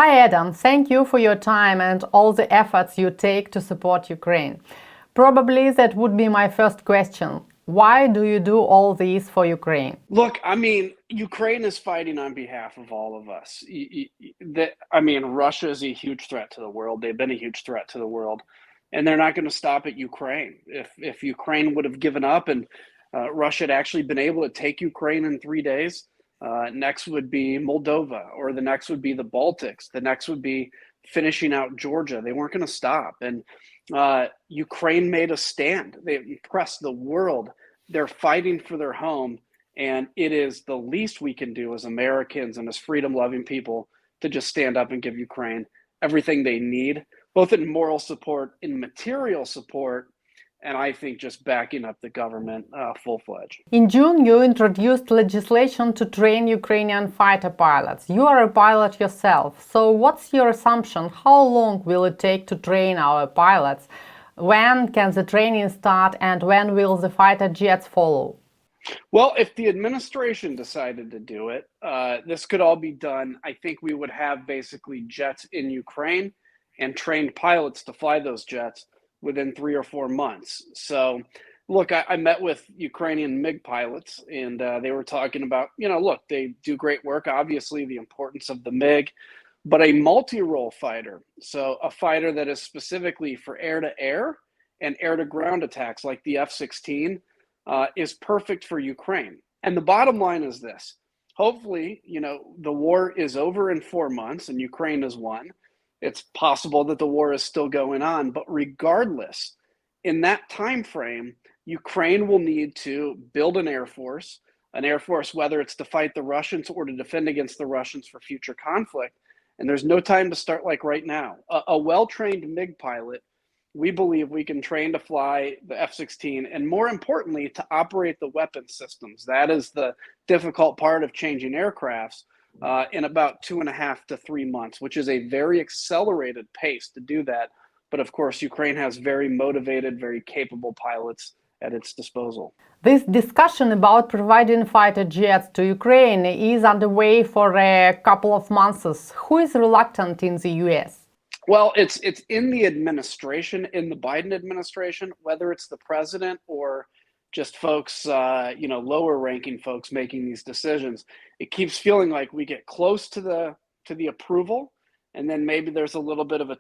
Hi Adam, thank you for your time and all the efforts you take to support Ukraine. Probably that would be my first question. Why do you do all this for Ukraine? Look, I mean, Ukraine is fighting on behalf of all of us. Russia is a huge threat to the world. They've been a huge threat to the world, and they're not going to stop at Ukraine. If Ukraine would have given up and Russia had actually been able to take Ukraine in 3 days, next would be Moldova, or the next would be the Baltics. The next would be finishing out Georgia. They weren't going to stop, and Ukraine made a stand. They impressed the world. They're fighting for their home, and it is the least we can do as Americans and as freedom-loving people to just stand up and give Ukraine everything they need, both in moral support, in material support, and I think just backing up the government full-fledged. In June, you introduced legislation to train Ukrainian fighter pilots. You are a pilot yourself, so what's your assumption? How long will it take to train our pilots? When can the training start, and when will the fighter jets follow? Well, if the administration decided to do it, this could all be done. I think we would have basically jets in Ukraine and trained pilots to fly those jets within 3 or 4 months. So, look, I met with Ukrainian MiG pilots, and they were talking about, look, they do great work, obviously, the importance of the MiG, but a multi-role fighter, so a fighter that is specifically for air-to-air and air-to-ground attacks like the F-16, is perfect for Ukraine. And the bottom line is this. Hopefully, the war is over in 4 months and Ukraine has won. It's possible that the war is still going on, but regardless, in that time frame, Ukraine will need to build an air force, whether it's to fight the Russians or to defend against the Russians for future conflict. And there's no time to start like right now. A well-trained MiG pilot, we believe we can train to fly the F-16, and more importantly, to operate the weapon systems. That is the difficult part of changing aircrafts in about 2.5 to 3 months, which is a very accelerated pace to do that. But of course, Ukraine has very motivated, very capable pilots at its disposal. This discussion about providing fighter jets to Ukraine is underway for a couple of months. Who is reluctant in the US? Well, it's in the administration, in the Biden administration, whether it's the president or just folks, lower ranking folks making these decisions. It keeps feeling like we get close to the approval, and then maybe there's a little bit of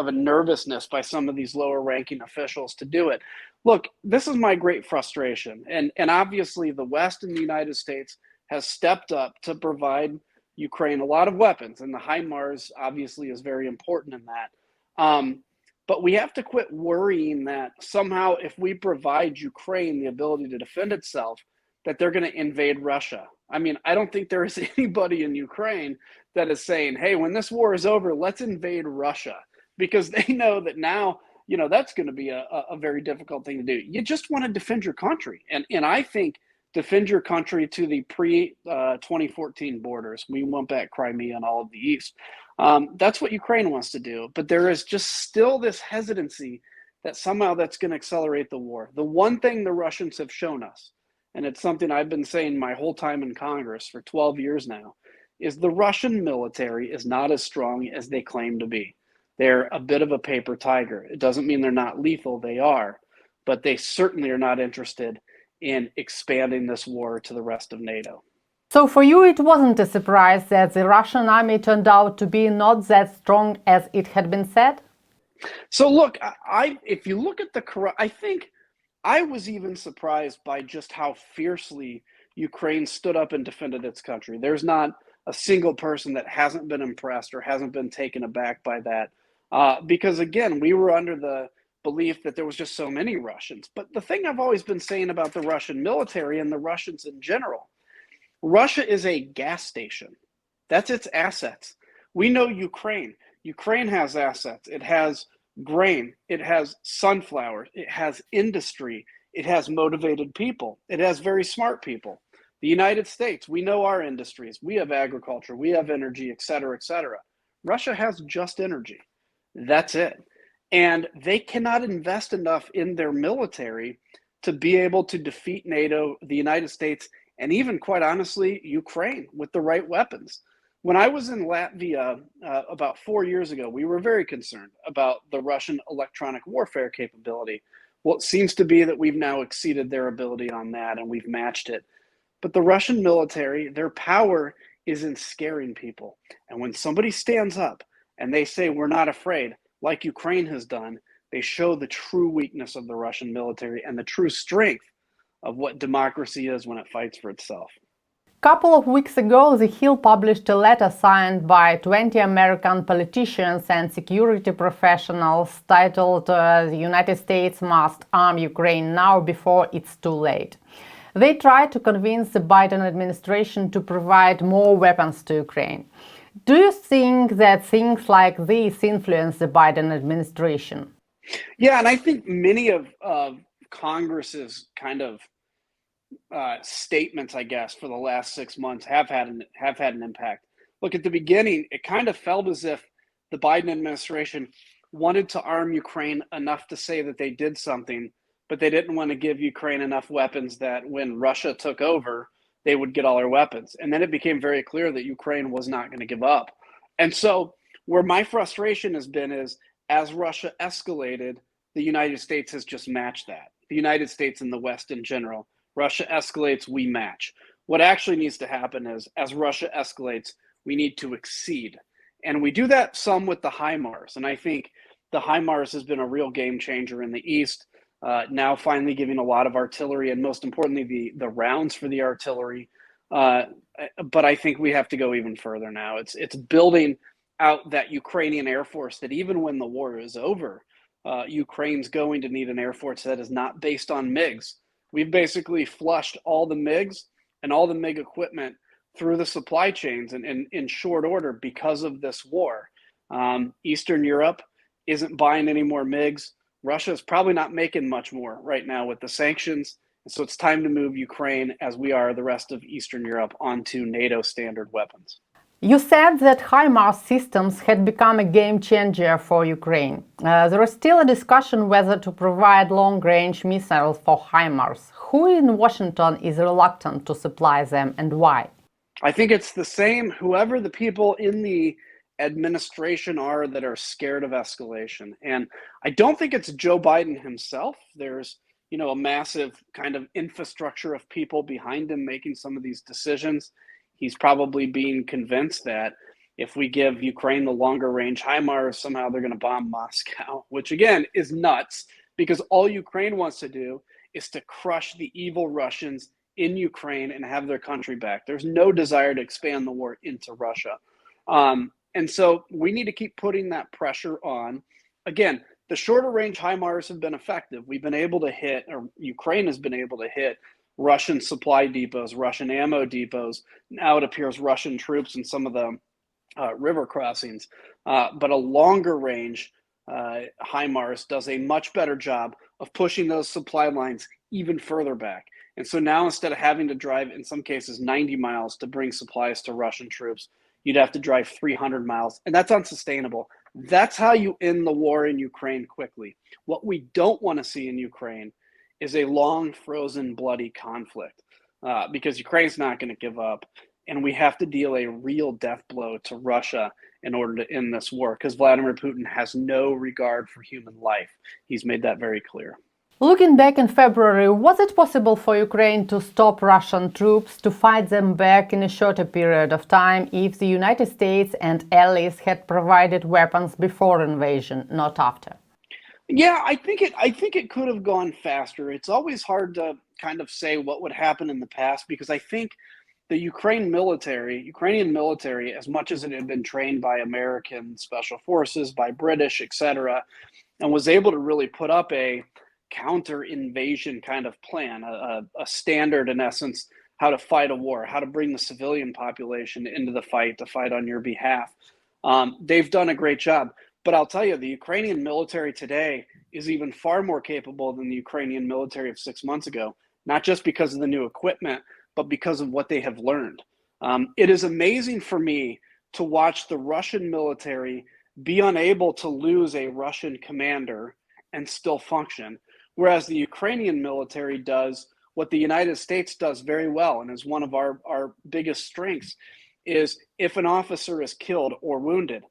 a nervousness by some of these lower ranking officials to do it. Look, this is my great frustration, and obviously the West and the United States has stepped up to provide Ukraine a lot of weapons, and the HIMARS obviously is very important in that. But we have to quit worrying that somehow if we provide Ukraine the ability to defend itself, that they're going to invade Russia. I mean, I don't think there is anybody in Ukraine that is saying, hey, when this war is over, let's invade Russia, because they know that now, that's going to be a very difficult thing to do. You just want to defend your country. And I think defend your country to the pre-2014 borders. We want back Crimea and all of the East. That's what Ukraine wants to do. But there is just still this hesitancy that somehow that's going to accelerate the war. The one thing the Russians have shown us, and it's something I've been saying my whole time in Congress for 12 years now, is the Russian military is not as strong as they claim to be. They're a bit of a paper tiger. It doesn't mean they're not lethal. They are. But they certainly are not interested in expanding this war to the rest of NATO. So for you, it wasn't a surprise that the Russian army turned out to be not that strong as it had been said? So look, if you look at I think I was even surprised by just how fiercely Ukraine stood up and defended its country. There's not a single person that hasn't been impressed or hasn't been taken aback by that. Because again, we were under the belief that there was just so many Russians. But the thing I've always been saying about the Russian military and the Russians in general, Russia is a gas station. That's its assets. We know Ukraine. Ukraine has assets. It has grain. It has sunflower. It has industry. It has motivated people. It has very smart people. The United States, we know our industries. We have agriculture. We have energy, et cetera, et cetera. Russia has just energy. That's it. And they cannot invest enough in their military to be able to defeat NATO, the United States, and even, quite honestly, Ukraine with the right weapons. When I was in Latvia about 4 years ago, we were very concerned about the Russian electronic warfare capability. Well, it seems to be that we've now exceeded their ability on that and we've matched it. But the Russian military, their power is in scaring people. And when somebody stands up and they say, we're not afraid, like Ukraine has done, they show the true weakness of the Russian military and the true strength of what democracy is when it fights for itself. Couple of weeks ago, The Hill published a letter signed by 20 American politicians and security professionals titled "The United States must arm Ukraine now before it's too late." They tried to convince the Biden administration to provide more weapons to Ukraine. Do you think that things like this influence the Biden administration? Yeah, and I think many of Congress's kind of statements, I guess, for the last 6 months have had an impact. Look, at the beginning, it kind of felt as if the Biden administration wanted to arm Ukraine enough to say that they did something, but they didn't want to give Ukraine enough weapons that when Russia took over, they would get all their weapons. And then it became very clear that Ukraine was not going to give up. And so where my frustration has been is, as Russia escalated, the United States has just matched that. The United States and the West in general. Russia escalates, we match. What actually needs to happen is, as Russia escalates, we need to exceed. And we do that some with the HIMARS. And I think the HIMARS has been a real game changer in the East, now finally giving a lot of artillery and, most importantly, the rounds for the artillery. But I think we have to go even further now. It's building out that Ukrainian Air Force that even when the war is over, Ukraine's going to need an Air Force that is not based on MiGs. We've basically flushed all the MiGs and all the MiG equipment through the supply chains and in short order because of this war. Eastern Europe isn't buying any more MiGs. Russia is probably not making much more right now with the sanctions. And so it's time to move Ukraine, as we are the rest of Eastern Europe, onto NATO standard weapons. You said that HIMARS systems had become a game changer for Ukraine. There is still a discussion whether to provide long-range missiles for HIMARS. Who in Washington is reluctant to supply them and why? I think it's the same, whoever the people in the administration are that are scared of escalation. And I don't think it's Joe Biden himself. There's, a massive kind of infrastructure of people behind him making some of these decisions. He's probably being convinced that if we give Ukraine the longer range HIMARS, somehow they're going to bomb Moscow, which again is nuts because all Ukraine wants to do is to crush the evil Russians in Ukraine and have their country back. There's no desire to expand the war into Russia. And so we need to keep putting that pressure on. Again, the shorter range HIMARS have been effective. We've been able to hit, or Ukraine has been able to hit, Russian supply depots, Russian ammo depots. Now it appears Russian troops in some of the river crossings. But a longer range HIMARS does a much better job of pushing those supply lines even further back. And so now instead of having to drive, in some cases, 90 miles to bring supplies to Russian troops, you'd have to drive 300 miles. And that's unsustainable. That's how you end the war in Ukraine quickly. What we don't want to see in Ukraine is a long, frozen, bloody conflict because Ukraine's not going to give up. And we have to deal a real death blow to Russia in order to end this war because Vladimir Putin has no regard for human life. He's made that very clear. Looking back in February, was it possible for Ukraine to stop Russian troops, to fight them back in a shorter period of time if the United States and allies had provided weapons before invasion, not after? Yeah, I think it could have gone faster. It's always hard to kind of say what would happen in the past because I think the Ukrainian military, as much as it had been trained by American special forces, by British, etc., and was able to really put up a counter-invasion kind of plan, a standard, in essence, how to fight a war, how to bring the civilian population into the fight to fight on your behalf. They've done a great job. But I'll tell you, the Ukrainian military today is even far more capable than the Ukrainian military of 6 months ago, not just because of the new equipment, but because of what they have learned. It is amazing for me to watch the Russian military be unable to lose a Russian commander and still function, whereas the Ukrainian military does what the United States does very well and is one of our biggest strengths. is if an officer is killed or wounded,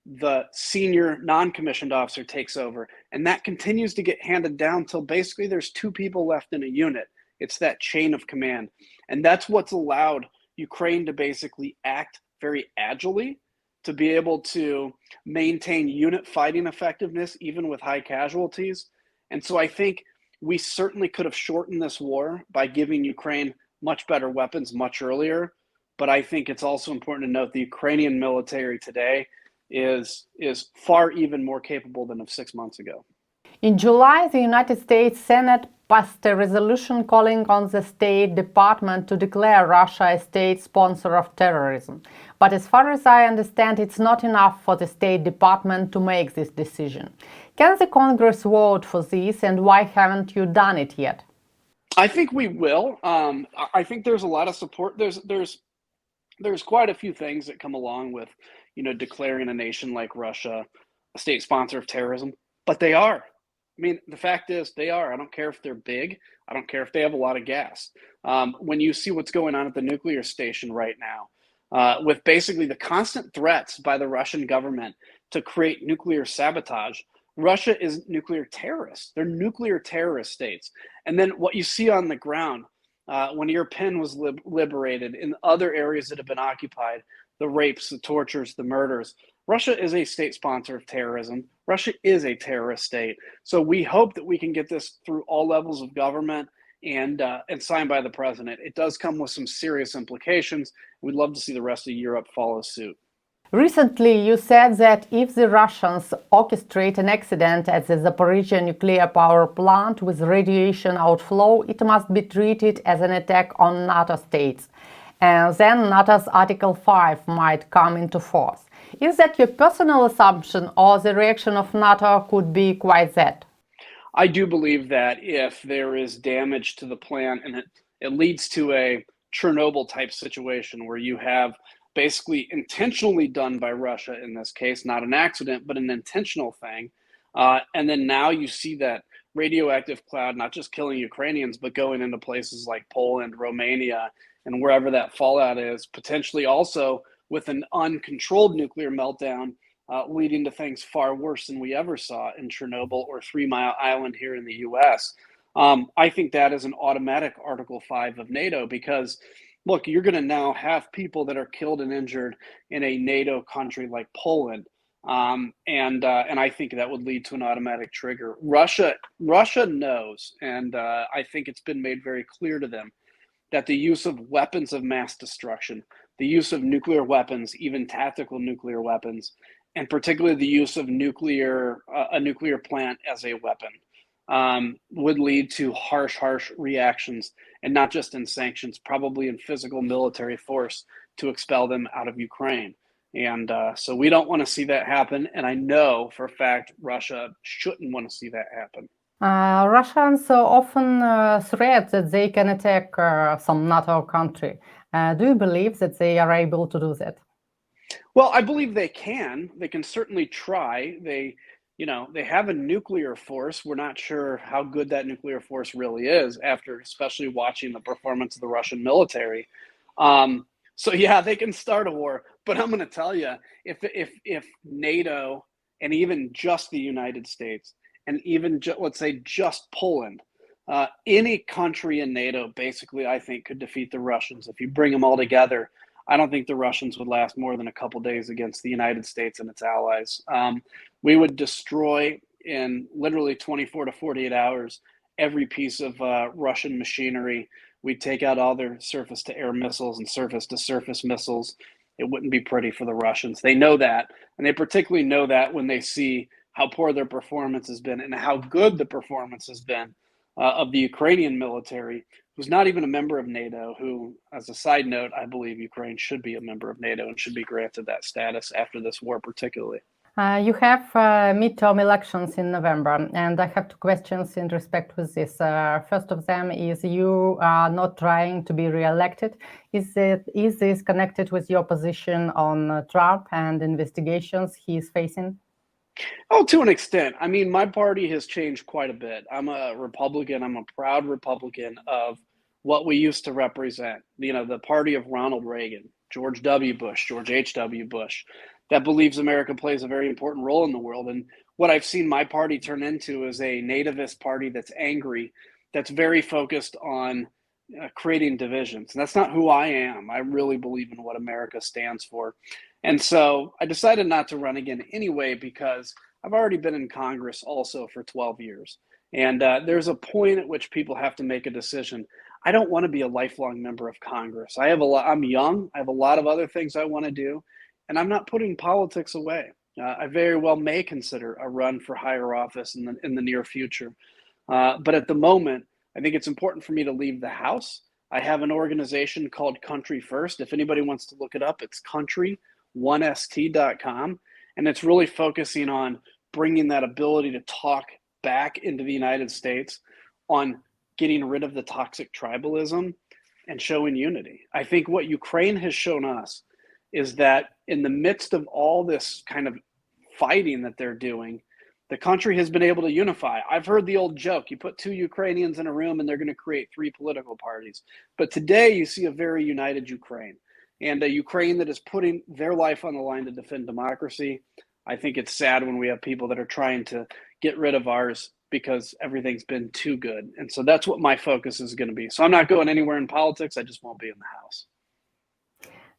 the senior non-commissioned officer takes over, and that continues to get handed down till basically there's two people left in a unit. It's that chain of command, and that's what's allowed Ukraine to basically act very agilely, to be able to maintain unit fighting effectiveness even with high casualties. And so I think we certainly could have shortened this war by giving Ukraine much better weapons much earlier. But I think it's also important to note the Ukrainian military today is far even more capable than of 6 months ago. In July, the United States Senate passed a resolution calling on the State Department to declare Russia a state sponsor of terrorism. But as far as I understand, it's not enough for the State Department to make this decision. Can the Congress vote for this, and why haven't you done it yet? I think we will. I think there's a lot of support. There's quite a few things that come along with, declaring a nation like Russia a state sponsor of terrorism, but they are. I mean, the fact is they are. I don't care if they're big. I don't care if they have a lot of gas. When you see what's going on at the nuclear station right now, with basically the constant threats by the Russian government to create nuclear sabotage, Russia is nuclear terrorists. They're nuclear terrorist states. And then what you see on the ground, when Irpin was liberated, in other areas that have been occupied, the rapes, the tortures, the murders, Russia is a state sponsor of terrorism. Russia is a terrorist state. So we hope that we can get this through all levels of government and signed by the president. It does come with some serious implications. We'd love to see the rest of Europe follow suit. Recently, you said that if the Russians orchestrate an accident at the Zaporizhzhia nuclear power plant with radiation outflow, it must be treated as an attack on NATO states. And then NATO's Article 5 might come into force. Is that your personal assumption, or the reaction of NATO could be quite that? I do believe that if there is damage to the plant and it leads to a Chernobyl-type situation where you have basically intentionally done by Russia in this case, not an accident, but an intentional thing. And then now you see that radioactive cloud, not just killing Ukrainians, but going into places like Poland, Romania, and wherever that fallout is, potentially also with an uncontrolled nuclear meltdown, leading to things far worse than we ever saw in Chernobyl or 3 Mile Island here in the US. I think that is an automatic Article 5 of NATO because, look, you're going to now have people that are killed and injured in a NATO country like Poland. And I think that would lead to an automatic trigger. Russia knows, and I think it's been made very clear to them, that the use of weapons of mass destruction, the use of nuclear weapons, even tactical nuclear weapons, and particularly the use of a nuclear plant as a weapon, would lead to harsh reactions, and not just in sanctions, probably in physical military force to expel them out of Ukraine. And so we don't want to see that happen. And I know for a fact Russia shouldn't want to see that happen. Russians often threat that they can attack some NATO country. Do you believe that they are able to do that? Well, I believe they can. They can certainly try. They have a nuclear force. We're not sure how good that nuclear force really is after especially watching the performance of the Russian military. So yeah, they can start a war. But I'm going to tell you, if NATO and even just the United States and even let's say just Poland, any country in NATO basically I think could defeat the Russians. If you bring them all together, I don't think the Russians would last more than a couple days against the United States and its allies. We would destroy in literally 24 to 48 hours every piece of Russian machinery. We'd take out all their surface-to-air missiles and surface-to-surface missiles. It wouldn't be pretty for the Russians. They know that, and they particularly know that when they see how poor their performance has been and how good the performance has been of the Ukrainian military, who's not even a member of NATO, who, as a side note, I believe Ukraine should be a member of NATO and should be granted that status after this war particularly. You have midterm elections in November, and I have two questions in respect with this. First of them is you are not trying to be re-elected. Is this connected with your position on Trump and investigations he is facing? Oh, to an extent. I mean, my party has changed quite a bit. I'm a Republican. I'm a proud Republican of what we used to represent, the party of Ronald Reagan. George W. Bush, George H.W. Bush, that believes America plays a very important role in the world. And what I've seen my party turn into is a nativist party that's angry, that's very focused on creating divisions. And that's not who I am. I really believe in what America stands for. And so I decided not to run again anyway, because I've already been in Congress also for 12 years. And there's a point at which people have to make a decision. I don't want to be a lifelong member of Congress. I'm young. I have a lot of other things I want to do, and I'm not putting politics away. I very well may consider a run for higher office in the near future. But at the moment, I think it's important for me to leave the House. I have an organization called Country First. If anybody wants to look it up, it's country1st.com. And it's really focusing on bringing that ability to talk back into the United States, on getting rid of the toxic tribalism and showing unity. I think what Ukraine has shown us is that in the midst of all this kind of fighting that they're doing, the country has been able to unify. I've heard the old joke, you put two Ukrainians in a room and they're going to create three political parties. But today you see a very united Ukraine, and a Ukraine that is putting their life on the line to defend democracy. I think it's sad when we have people that are trying to get rid of ours because everything's been too good. And so that's what my focus is going to be. So I'm not going anywhere in politics. I just won't be in the House.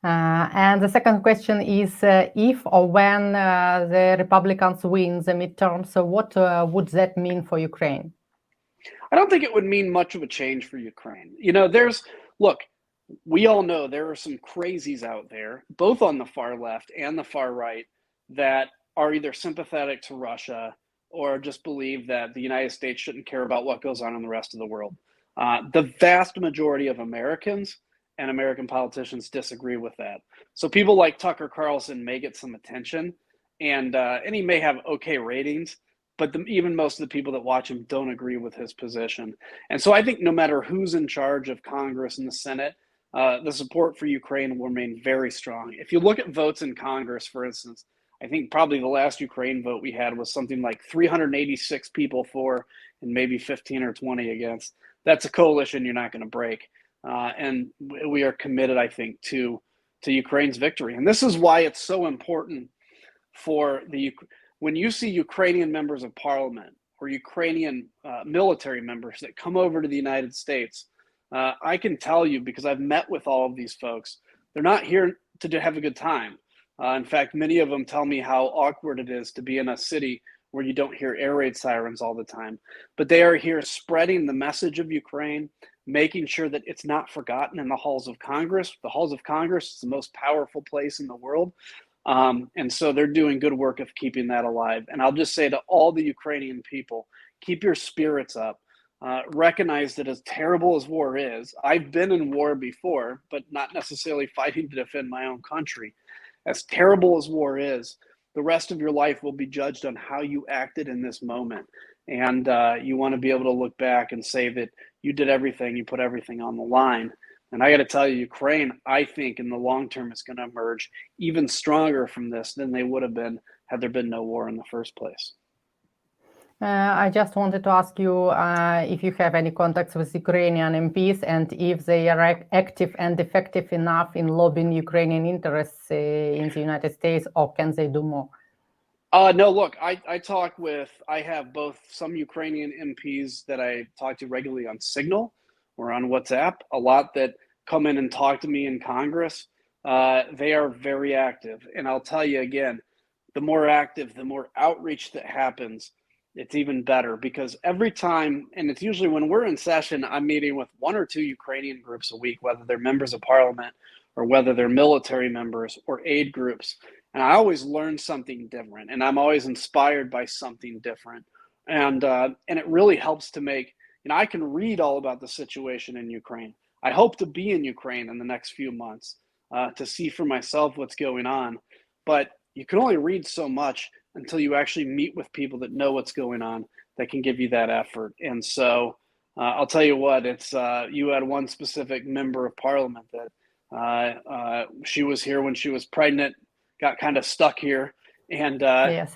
And the second question is, if or when the Republicans win the midterms, so what would that mean for Ukraine? I don't think it would mean much of a change for Ukraine. Look, we all know there are some crazies out there, both on the far left and the far right, that are either sympathetic to Russia or just believe that the United States shouldn't care about what goes on in the rest of the world. The vast majority of Americans and American politicians disagree with that. So people like Tucker Carlson may get some attention, and he may have okay ratings, but even most of the people that watch him don't agree with his position. And so I think no matter who's in charge of Congress and the Senate, the support for Ukraine will remain very strong. If you look at votes in Congress, for instance, I think probably the last Ukraine vote we had was something like 386 people for and maybe 15 or 20 against. That's a coalition you're not going to break. And we are committed, I think, to Ukraine's victory. And this is why it's so important for when you see Ukrainian members of parliament or Ukrainian military members that come over to the United States, I can tell you, because I've met with all of these folks, they're not here to have a good time. In fact, many of them tell me how awkward it is to be in a city where you don't hear air raid sirens all the time. But they are here spreading the message of Ukraine, making sure that it's not forgotten in the halls of Congress. The halls of Congress is the most powerful place in the world. And so they're doing good work of keeping that alive. And I'll just say to all the Ukrainian people, keep your spirits up. Recognize that as terrible as war is, I've been in war before, but not necessarily fighting to defend my own country. As terrible as war is, the rest of your life will be judged on how you acted in this moment. And you want to be able to look back and say that you did everything, you put everything on the line. And I got to tell you, Ukraine, I think in the long term is going to emerge even stronger from this than they would have been had there been no war in the first place. I just wanted to ask you if you have any contacts with Ukrainian MPs and if they are active and effective enough in lobbying Ukrainian interests in the United States, or can they do more? No, look, I have both some Ukrainian MPs that I talk to regularly on Signal or on WhatsApp, a lot that come in and talk to me in Congress. They are very active. And I'll tell you again, the more active, the more outreach that happens, it's even better, because every time, and it's usually when we're in session, I'm meeting with one or two Ukrainian groups a week, whether they're members of parliament or whether they're military members or aid groups. And I always learn something different, and I'm always inspired by something different. And it really helps to make, I can read all about the situation in Ukraine. I hope to be in Ukraine in the next few months to see for myself what's going on. But you can only read so much until you actually meet with people that know what's going on, that can give you that effort. And so I'll tell you what, it's you had one specific member of parliament that she was here when she was pregnant, got kind of stuck here, and yes,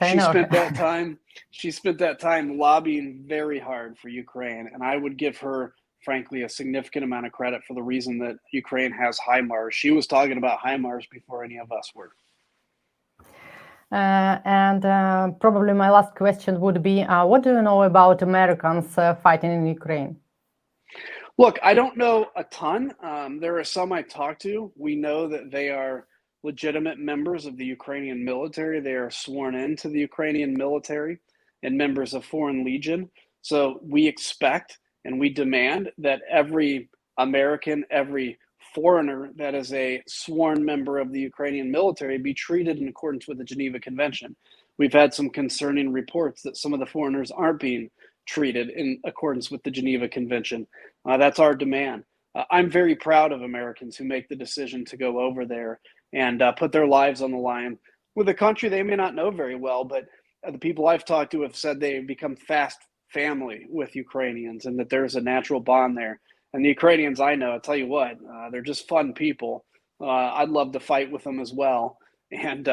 she spent that time lobbying very hard for Ukraine, and I would give her frankly, a significant amount of credit for the reason that Ukraine has HIMARS. She was talking about HIMARS before any of us were. Probably my last question would be, what do you know about Americans fighting in Ukraine? Look, I don't know a ton. There are some I talked to. We know that they are legitimate members of the Ukrainian military. They are sworn into the Ukrainian military and members of Foreign Legion. So we expect and we demand that every American, every foreigner that is a sworn member of the Ukrainian military be treated in accordance with the Geneva Convention. We've had some concerning reports that some of the foreigners aren't being treated in accordance with the Geneva Convention. That's our demand. I'm very proud of Americans who make the decision to go over there and put their lives on the line with a country they may not know very well, but the people I've talked to have said they've become fast family with Ukrainians and that there's a natural bond there. And the Ukrainians I know, I'll tell you what, they're just fun people. I'd love to fight with them as well. And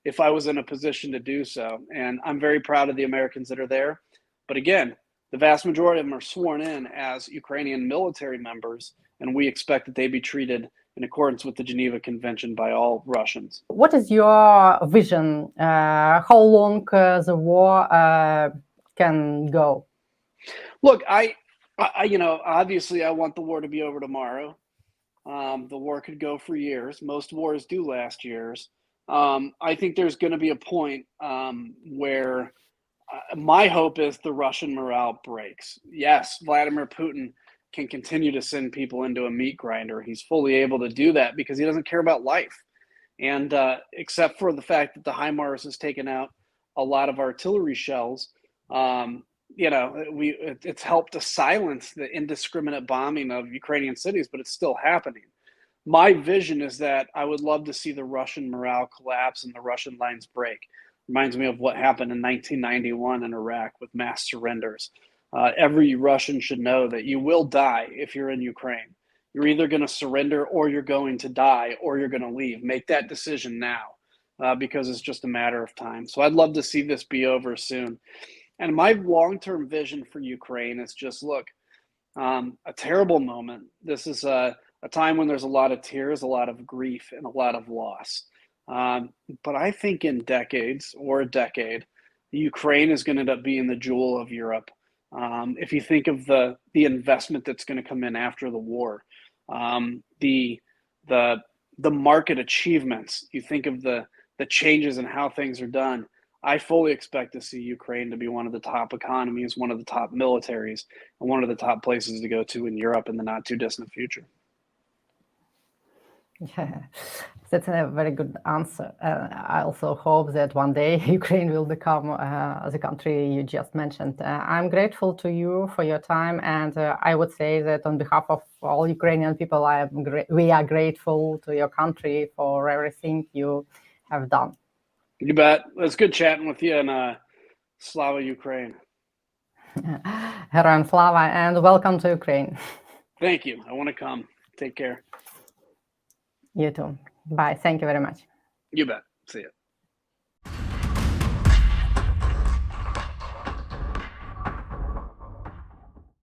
if I was in a position to do so, and I'm very proud of the Americans that are there. But again, the vast majority of them are sworn in as Ukrainian military members, and we expect that they be treated in accordance with the Geneva Convention by all Russians. What is your vision? How long the war can go? Look, I obviously I want the war to be over tomorrow. The war could go for years. Most wars do last years. I think there's going to be a point where my hope is the Russian morale breaks. Yes, Vladimir Putin can continue to send people into a meat grinder. He's fully able to do that because he doesn't care about life. And except for the fact that the HIMARS has taken out a lot of artillery shells, it's helped to silence the indiscriminate bombing of Ukrainian cities, but it's still happening. My vision is that I would love to see the Russian morale collapse and the Russian lines break. Reminds me of what happened in 1991 in Iraq with mass surrenders. Every Russian should know that you will die if you're in Ukraine. You're either going to surrender or you're going to die or you're going to leave. Make that decision now because it's just a matter of time. So I'd love to see this be over soon. And my long-term vision for Ukraine is just, look, a terrible moment. This is a time when there's a lot of tears, a lot of grief, and a lot of loss. But I think in decades or a decade, Ukraine is going to end up being the jewel of Europe. If you think of the investment that's going to come in after the war, the market achievements, you think of the changes in how things are done. I fully expect to see Ukraine to be one of the top economies, one of the top militaries, and one of the top places to go to in Europe in the not too distant future. Yeah, that's a very good answer. I also hope that one day Ukraine will become the country you just mentioned. I'm grateful to you for your time, and I would say that on behalf of all Ukrainian people, we are grateful to your country for everything you have done. You bet. It's good chatting with you, and Slava Ukraine. Heroям Slava, and welcome to Ukraine. Thank you. I want to come. Take care. You too. Bye. Thank you very much. You bet. See ya.